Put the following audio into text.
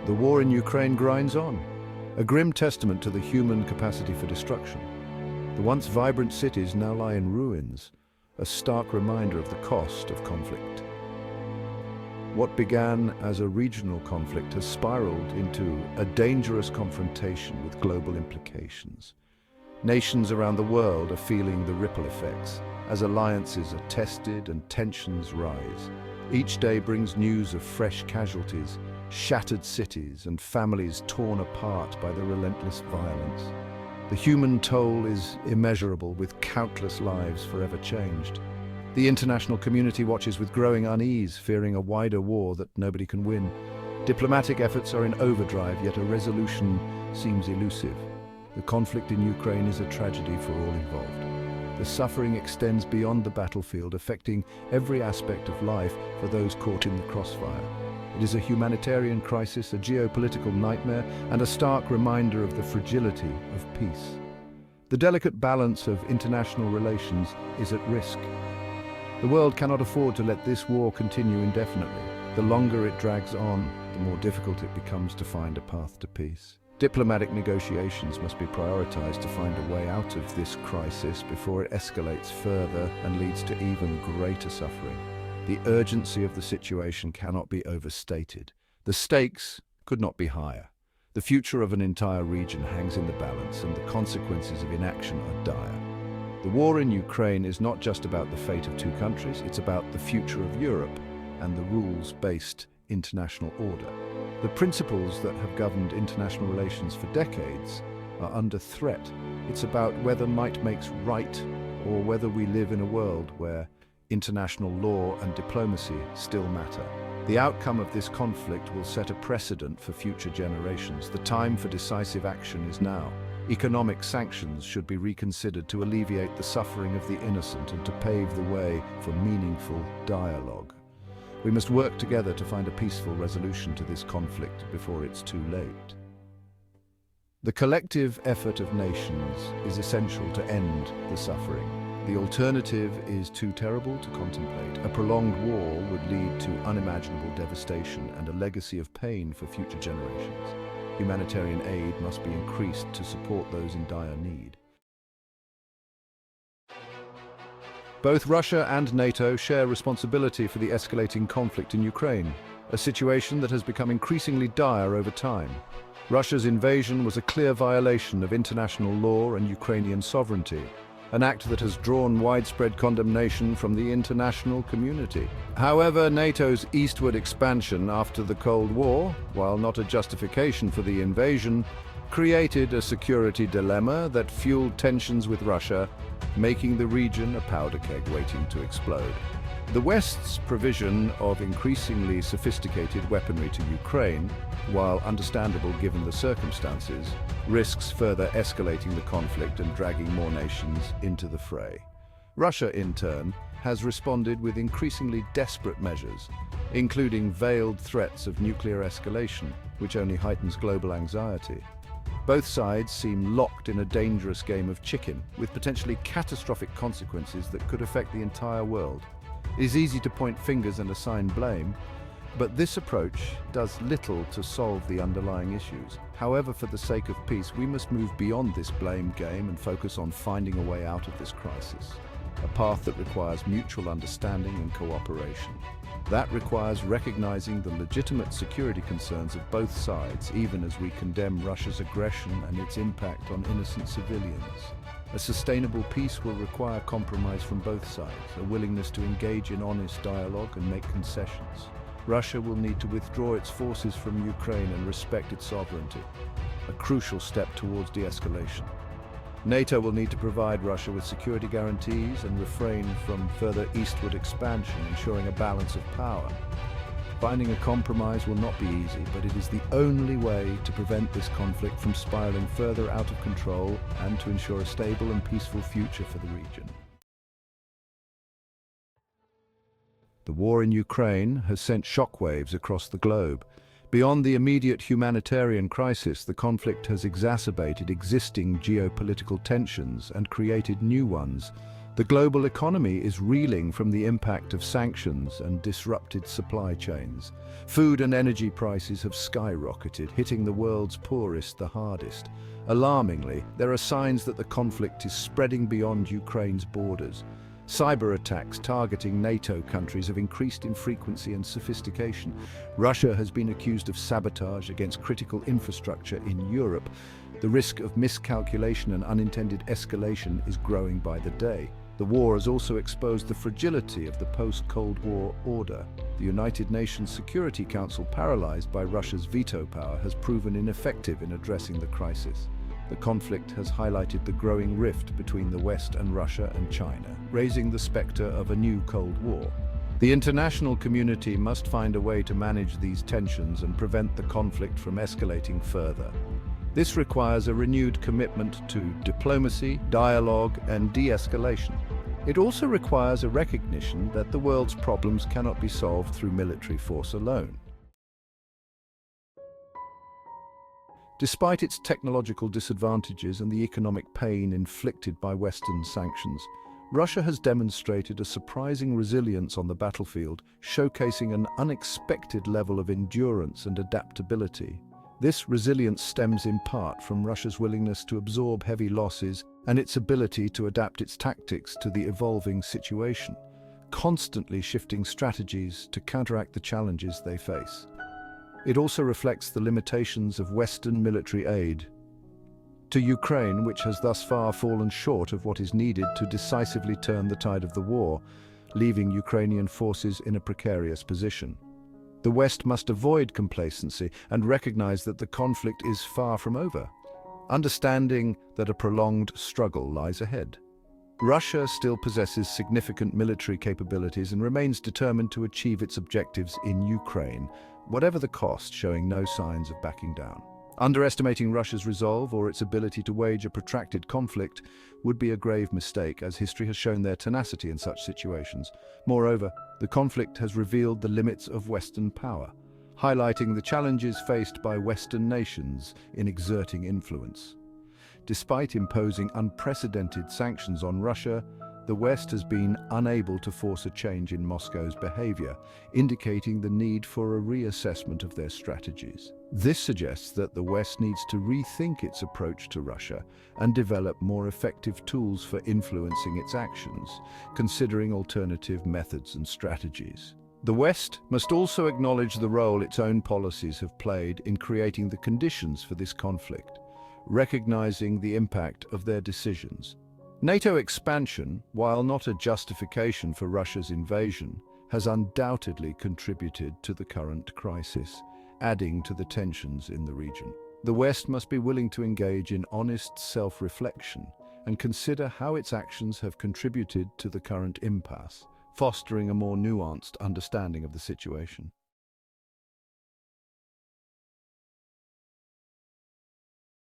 The war in Ukraine grinds on, a grim testament to the human capacity for destruction. The once vibrant cities now lie in ruins, a stark reminder of the cost of conflict. What began as a regional conflict has spiraled into a dangerous confrontation with global implications. Nations around the world are feeling the ripple effects as alliances are tested and tensions rise. Each day brings news of fresh casualties, shattered cities, and families torn apart by the relentless violence. The human toll is immeasurable, with countless lives forever changed. The international community watches with growing unease, fearing a wider war that nobody can win. Diplomatic efforts are in overdrive, yet a resolution seems elusive. The conflict in Ukraine is a tragedy for all involved. The suffering extends beyond the battlefield, affecting every aspect of life for those caught in the crossfire. It is a humanitarian crisis, a geopolitical nightmare, and a stark reminder of the fragility of peace. The delicate balance of international relations is at risk. The world cannot afford to let this war continue indefinitely. The longer it drags on, the more difficult it becomes to find a path to peace. Diplomatic negotiations must be prioritized to find a way out of this crisis before it escalates further and leads to even greater suffering. The urgency of the situation cannot be overstated. The stakes could not be higher. The future of an entire region hangs in the balance, and the consequences of inaction are dire. The war in Ukraine is not just about the fate of two countries, it's about the future of Europe and the rules-based international order. The principles that have governed international relations for decades are under threat. It's about whether might makes right, or whether we live in a world where international law and diplomacy still matter. The outcome of this conflict will set a precedent for future generations. The time for decisive action is now. Economic sanctions should be reconsidered to alleviate the suffering of the innocent and to pave the way for meaningful dialogue. We must work together to find a peaceful resolution to this conflict before it's too late. The collective effort of nations is essential to end the suffering. The alternative is too terrible to contemplate. A prolonged war would lead to unimaginable devastation and a legacy of pain for future generations. Humanitarian aid must be increased to support those in dire need. Both Russia and NATO share responsibility for the escalating conflict in Ukraine, a situation that has become increasingly dire over time. Russia's invasion was a clear violation of international law and Ukrainian sovereignty, an act that has drawn widespread condemnation from the international community. However, NATO's eastward expansion after the Cold War, while not a justification for the invasion, created a security dilemma that fueled tensions with Russia, making the region a powder keg waiting to explode. The West's provision of increasingly sophisticated weaponry to Ukraine, while understandable given the circumstances, risks further escalating the conflict and dragging more nations into the fray. Russia, in turn, has responded with increasingly desperate measures, including veiled threats of nuclear escalation, which only heightens global anxiety. Both sides seem locked in a dangerous game of chicken, with potentially catastrophic consequences that could affect the entire world. It is easy to point fingers and assign blame, but this approach does little to solve the underlying issues. However, for the sake of peace, we must move beyond this blame game and focus on finding a way out of this crisis, a path that requires mutual understanding and cooperation. That requires recognizing the legitimate security concerns of both sides, even as we condemn Russia's aggression and its impact on innocent civilians. A sustainable peace will require compromise from both sides, a willingness to engage in honest dialogue and make concessions. Russia will need to withdraw its forces from Ukraine and respect its sovereignty, a crucial step towards de-escalation. NATO will need to provide Russia with security guarantees and refrain from further eastward expansion, ensuring a balance of power. Finding a compromise will not be easy, but it is the only way to prevent this conflict from spiraling further out of control and to ensure a stable and peaceful future for the region. The war in Ukraine has sent shockwaves across the globe. Beyond the immediate humanitarian crisis, the conflict has exacerbated existing geopolitical tensions and created new ones, The global economy is reeling from the impact of sanctions and disrupted supply chains. Food and energy prices have skyrocketed, hitting the world's poorest the hardest. Alarmingly, there are signs that the conflict is spreading beyond Ukraine's borders. Cyber attacks targeting NATO countries have increased in frequency and sophistication. Russia has been accused of sabotage against critical infrastructure in Europe. The risk of miscalculation and unintended escalation is growing by the day. The war has also exposed the fragility of the post-Cold War order. The United Nations Security Council, paralyzed by Russia's veto power, has proven ineffective in addressing the crisis. The conflict has highlighted the growing rift between the West and Russia and China, raising the specter of a new Cold War. The international community must find a way to manage these tensions and prevent the conflict from escalating further. This requires a renewed commitment to diplomacy, dialogue, and de-escalation. It also requires a recognition that the world's problems cannot be solved through military force alone. Despite its technological disadvantages and the economic pain inflicted by Western sanctions, Russia has demonstrated a surprising resilience on the battlefield, showcasing an unexpected level of endurance and adaptability. This resilience stems in part from Russia's willingness to absorb heavy losses and its ability to adapt its tactics to the evolving situation, constantly shifting strategies to counteract the challenges they face. It also reflects the limitations of Western military aid to Ukraine, which has thus far fallen short of what is needed to decisively turn the tide of the war, leaving Ukrainian forces in a precarious position. The West must avoid complacency and recognize that the conflict is far from over, understanding that a prolonged struggle lies ahead. Russia still possesses significant military capabilities and remains determined to achieve its objectives in Ukraine, whatever the cost, showing no signs of backing down. Underestimating Russia's resolve or its ability to wage a protracted conflict would be a grave mistake, as history has shown their tenacity in such situations. Moreover, the conflict has revealed the limits of Western power, highlighting the challenges faced by Western nations in exerting influence. Despite imposing unprecedented sanctions on Russia, the West has been unable to force a change in Moscow's behavior, indicating the need for a reassessment of their strategies. This suggests that the West needs to rethink its approach to Russia and develop more effective tools for influencing its actions, considering alternative methods and strategies. The West must also acknowledge the role its own policies have played in creating the conditions for this conflict, recognizing the impact of their decisions. NATO expansion, while not a justification for Russia's invasion, has undoubtedly contributed to the current crisis, adding to the tensions in the region. The West must be willing to engage in honest self-reflection and consider how its actions have contributed to the current impasse, fostering a more nuanced understanding of the situation.